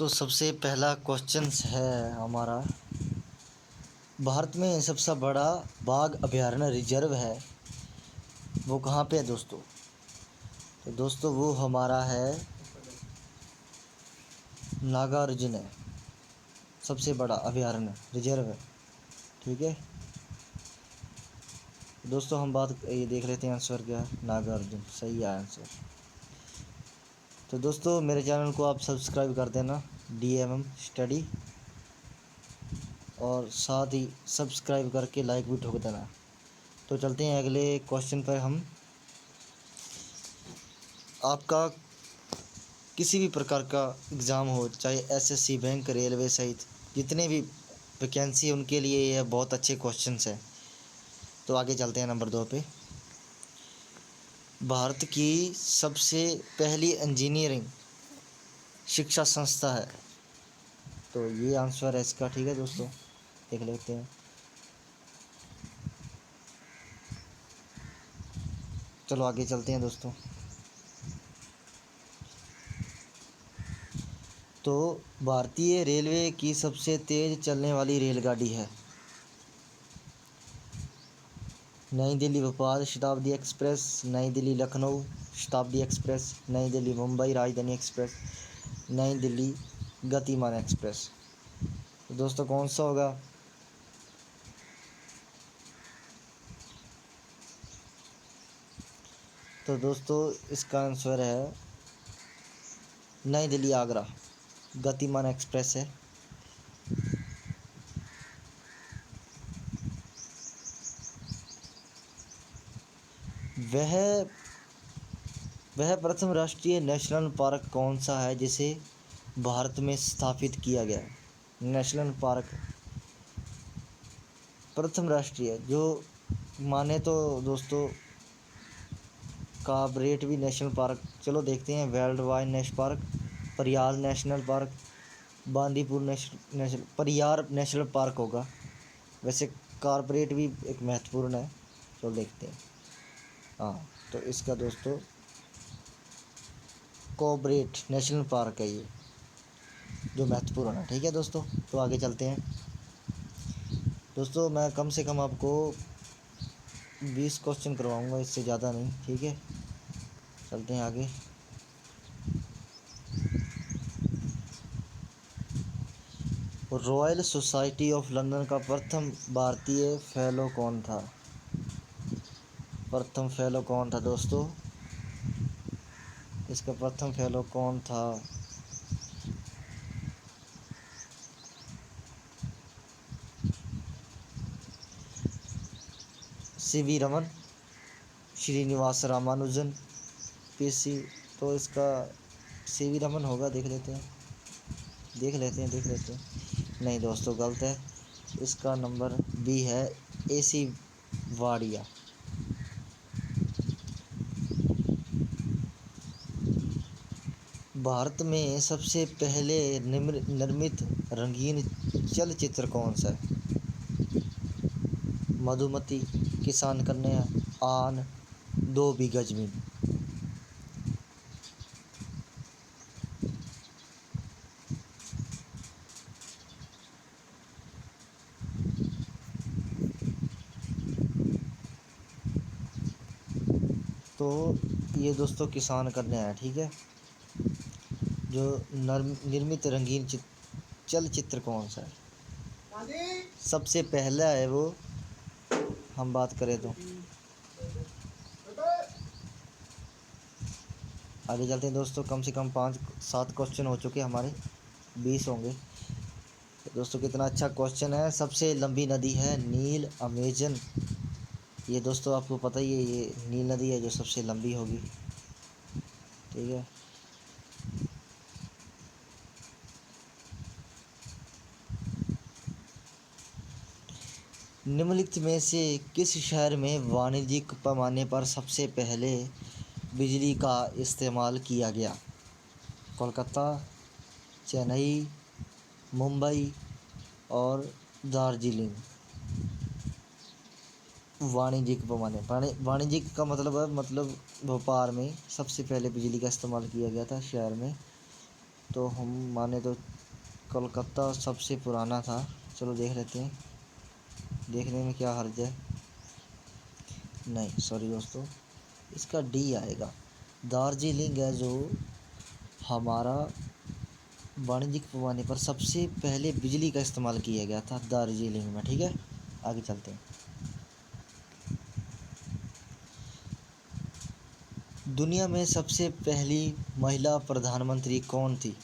तो सबसे पहला क्वेश्चन है हमारा, भारत में सबसे बड़ा बाघ अभयारण्य रिजर्व है वो कहाँ पे है दोस्तों? तो दोस्तों वो हमारा है नागार्जुन है, सबसे बड़ा अभयारण्य रिजर्व है। ठीक है दोस्तों, हम बात ये देख लेते हैं आंसर क्या है। नागार्जुन सही है आंसर। तो दोस्तों मेरे चैनल को आप सब्सक्राइब कर देना DMM स्टडी, और साथ ही सब्सक्राइब करके लाइक भी ठोक देना। तो चलते हैं अगले क्वेश्चन पर। हम आपका किसी भी प्रकार का एग्ज़ाम हो, चाहे SSC, बैंक, रेलवे सहित जितने भी वैकेंसी है उनके लिए यह बहुत अच्छे क्वेश्चंस हैं। तो आगे चलते हैं नंबर 2 पे। भारत की सबसे पहली इंजीनियरिंग शिक्षा संस्था है, तो ये आंसर है इसका। ठीक है दोस्तों, देख लेते हैं। चलो आगे चलते हैं दोस्तों। तो भारतीय रेलवे की सबसे तेज़ चलने वाली रेलगाड़ी है नई दिल्ली भोपाल शताब्दी एक्सप्रेस, नई दिल्ली लखनऊ शताब्दी एक्सप्रेस, नई दिल्ली मुंबई राजधानी एक्सप्रेस, नई दिल्ली गतिमान एक्सप्रेस। तो दोस्तों कौन सा होगा? तो दोस्तों इसका आंसर है नई दिल्ली आगरा गतिमान एक्सप्रेस है। वह वह प्रथम राष्ट्रीय नेशनल पार्क कौन सा है जिसे भारत में स्थापित किया गया? नेशनल पार्क प्रथम राष्ट्रीय जो माने तो दोस्तों काबरेट भी नेशनल पार्क, चलो देखते हैं। World wide national park, Pariyar national park, Bandipur national Pariyar national park होगा। वैसे कारपोरेट भी एक महत्वपूर्ण है, चलो देखते हैं। हाँ, तो इसका दोस्तों कॉर्बेट नेशनल पार्क है ये, जो महत्वपूर्ण है। ठीक है दोस्तों, तो आगे चलते हैं। दोस्तों मैं कम से कम आपको 20 क्वेश्चन करवाऊंगा, इससे ज़्यादा नहीं। ठीक है, चलते हैं आगे। रॉयल सोसाइटी ऑफ लंदन का प्रथम भारतीय फेलो कौन था? प्रथम फेलो कौन था दोस्तों? इसका प्रथम फेलो कौन था? CV Raman, Srinivas Ramanujan, PC। तो इसका CV रमन होगा। देख लेते हैं। नहीं दोस्तों गलत है, इसका नंबर B है, AC वाडिया। भारत में सबसे पहले निर्मित रंगीन चलचित्र कौन सा है? मधुमती, किसान कन्या, आन, 2 बीघा जमीन। तो ये दोस्तों किसान कन्या है। ठीक है, जो निर्मित रंगीन चलचित्र कौन सा है? सबसे पहला है वो, हम बात करें तो। आगे चलते हैं दोस्तों। कम से कम 5-7 क्वेश्चन हो चुके हमारे, 20 होंगे। तो दोस्तों कितना अच्छा क्वेश्चन है। सबसे लंबी नदी है नील, अमेजन। ये दोस्तों आपको पता ही है, ये नील नदी है जो सबसे लंबी होगी। ठीक है, निम्नलिखित में से किस शहर में वाणिज्यिक पैमाने पर सबसे पहले बिजली का इस्तेमाल किया गया? कोलकाता, चेन्नई, मुंबई और दार्जिलिंग। वाणिज्यिक पैमाने, वाणिज्यिक का मतलब है, मतलब भोपाल में सबसे पहले बिजली का इस्तेमाल किया गया था शहर में। तो हम माने तो कोलकाता सबसे पुराना था। चलो देख लेते हैं, देखने में क्या हर्ज है। नहीं सॉरी दोस्तों, इसका डी आएगा। दार्जिलिंग है जो हमारा वाणिज्यिक पैमाने पर सबसे पहले बिजली का इस्तेमाल किया गया था दार्जिलिंग में। ठीक है, आगे चलते हैं। दुनिया में सबसे पहली महिला प्रधानमंत्री कौन थी?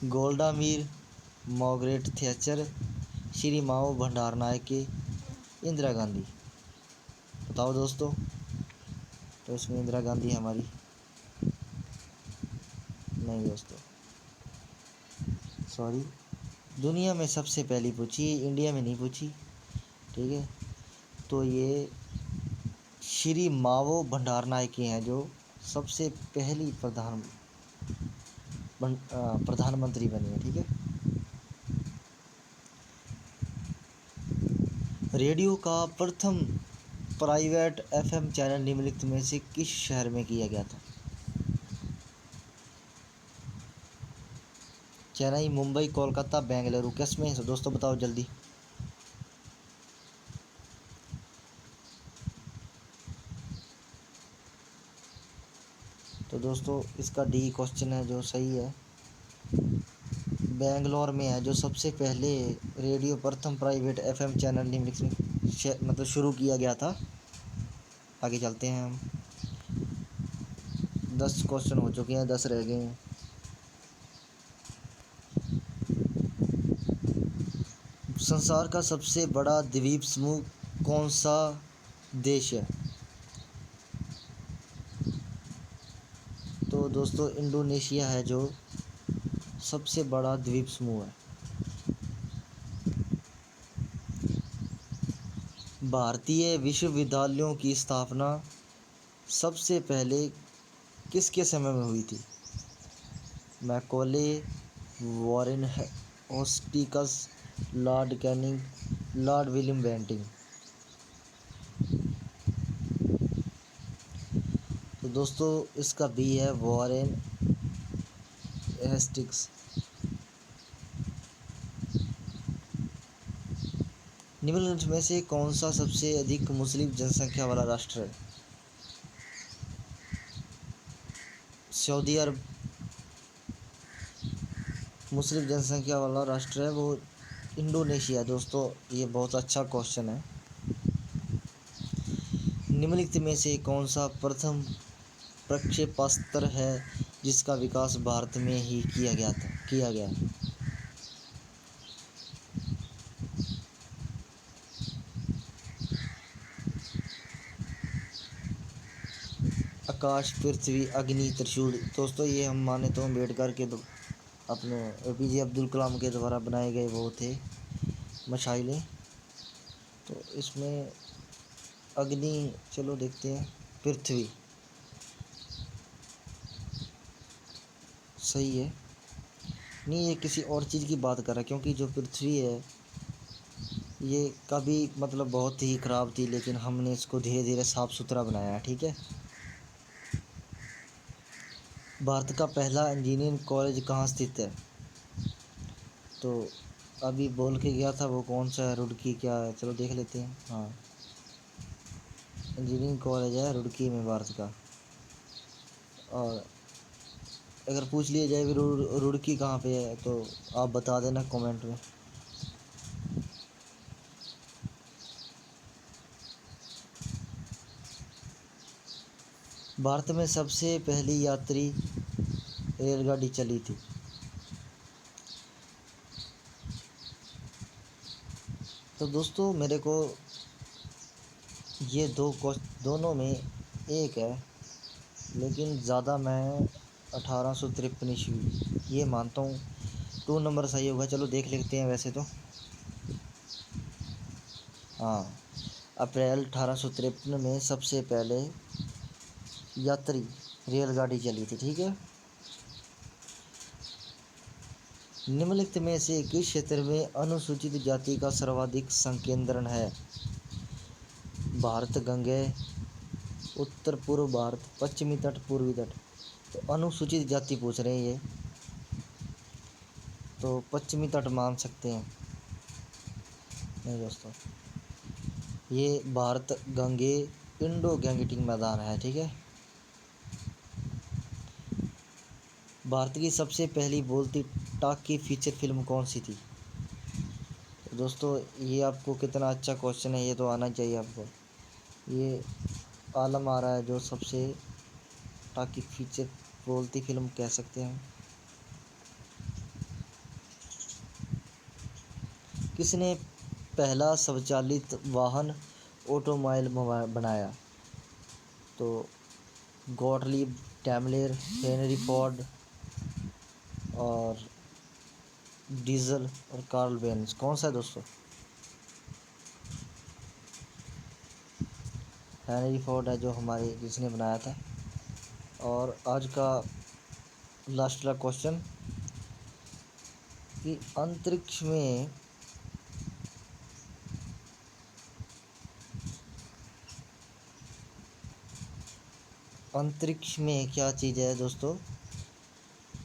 गोल्डा मीर, मार्गरेट थैचर, श्री माओ भंडारनायके, इंदिरा गांधी। बताओ दोस्तों। तो इसमें इंदिरा गांधी हमारी। नहीं दोस्तों सॉरी, दुनिया में सबसे पहली पूछी, इंडिया में नहीं पूछी। ठीक है, तो ये श्री मावो भंडारनायके हैं जो सबसे पहली प्रधानमंत्री बनी है। ठीक है, रेडियो का प्रथम प्राइवेट एफएम चैनल निम्नलिखित में से किस शहर में किया गया था? चेन्नई, मुंबई, कोलकाता, बेंगलुरु। किस में है दोस्तों, बताओ जल्दी। तो दोस्तों इसका डी क्वेश्चन है जो सही है। बेंगलोर में है जो सबसे पहले रेडियो प्रथम प्राइवेट एफएम चैनल निम्नलिखित में मतलब शुरू किया गया था। आगे चलते हैं हम। 10 क्वेश्चन हो चुके हैं, 10 रह गए हैं। संसार का सबसे बड़ा द्वीप समूह कौन सा देश है? तो दोस्तों इंडोनेशिया है जो सबसे बड़ा द्वीप समूह है। भारतीय विश्वविद्यालयों की स्थापना सबसे पहले किसके समय में हुई थी? Macaulay, Warren Hastings, Lord Canning, Lord William Bentinck. तो दोस्तों इसका बी है वॉरेन हेस्टिंग्स। निम्नलिखित में से कौन सा सबसे अधिक मुस्लिम जनसंख्या वाला राष्ट्र है? सऊदी अरब मुस्लिम जनसंख्या वाला राष्ट्र है, वो इंडोनेशिया। दोस्तों ये बहुत अच्छा क्वेश्चन है। निम्नलिखित में से कौन सा प्रथम प्रक्षेपास्त्र है जिसका विकास भारत में ही किया गया? आकाश, पृथ्वी, अग्नि, त्रिशूल। दोस्तों ये हम माने तो अम्बेडकर के अपने एपीजे अब्दुल कलाम के द्वारा बनाए गए वो थे मशाइलें। तो इसमें अग्नि, चलो देखते हैं, पृथ्वी सही है। नहीं, ये किसी और चीज़ की बात कर रहा है, क्योंकि जो पृथ्वी है ये कभी मतलब बहुत ही ख़राब थी, लेकिन हमने इसको धीरे धीरे साफ़ सुथरा बनाया। ठीक है। भारत का पहला इंजीनियरिंग कॉलेज कहाँ स्थित है? तो अभी बोल के गया था वो कौन सा है, रुड़की क्या है, चलो देख लेते हैं। हाँ, इंजीनियरिंग कॉलेज है रुड़की में भारत का। और अगर पूछ लिया जाए भी रुड़की कहाँ पे है तो आप बता देना कमेंट में। भारत में सबसे पहली यात्री रेलगाड़ी चली थी? तो दोस्तों मेरे को ये दोनों में एक है, लेकिन ज़्यादा मैं 1853 ईस्वी ये मानता हूँ। 2 नंबर सही होगा, चलो देख लेते हैं वैसे तो। हाँ, अप्रैल 1853 में सबसे पहले यात्री रेलगाड़ी चली थी। ठीक है। निम्नलिखित में से किस क्षेत्र में अनुसूचित जाति का सर्वाधिक संकेंद्रण है? भारत, गंगे, उत्तर पूर्व भारत, पश्चिमी तट, पूर्वी तट। तो अनुसूचित जाति पूछ रहे हैं ये, तो पश्चिमी तट मान सकते हैं। नहीं दोस्तों, ये भारत गंगे इंडो गैंगेटिक मैदान है, ठीक है। भारत की सबसे पहली बोलती टॉकी फीचर फिल्म कौन सी थी? तो दोस्तों ये आपको कितना अच्छा क्वेश्चन है, ये तो आना चाहिए आपको। ये आलम आ रहा है जो सबसे टॉकी फीचर बोलती फिल्म कह सकते हैं। किसने पहला स्वचालित वाहन ऑटोमोबाइल बनाया? तो गॉटलीब डैमलेर, हेनरी फोर्ड और डीजल और कार्ल बेंज, कौन सा है दोस्तों? हेनरी फोर्ड है जो हमारे जिसने बनाया था। और आज का लास्ट वाला क्वेश्चन कि अंतरिक्ष में क्या चीज़ है दोस्तों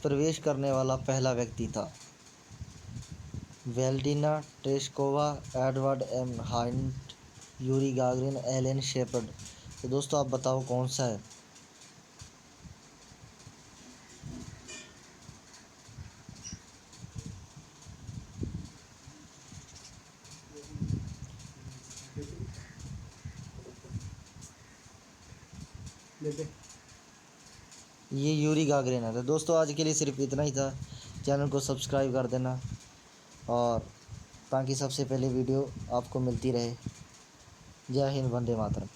प्रवेश करने वाला पहला व्यक्ति था? वेलेंटिना टेरेस्कोवा, एडवर्ड एम हाइंट, यूरी गागरिन, एलन शेपर्ड। तो दोस्तों आप बताओ कौन सा है? ये यूरी गागरिन है। तो दोस्तों आज के लिए सिर्फ इतना ही था। चैनल को सब्सक्राइब कर देना और ताकि सबसे पहले वीडियो आपको मिलती रहे। जय हिंद, वंदे मातरम।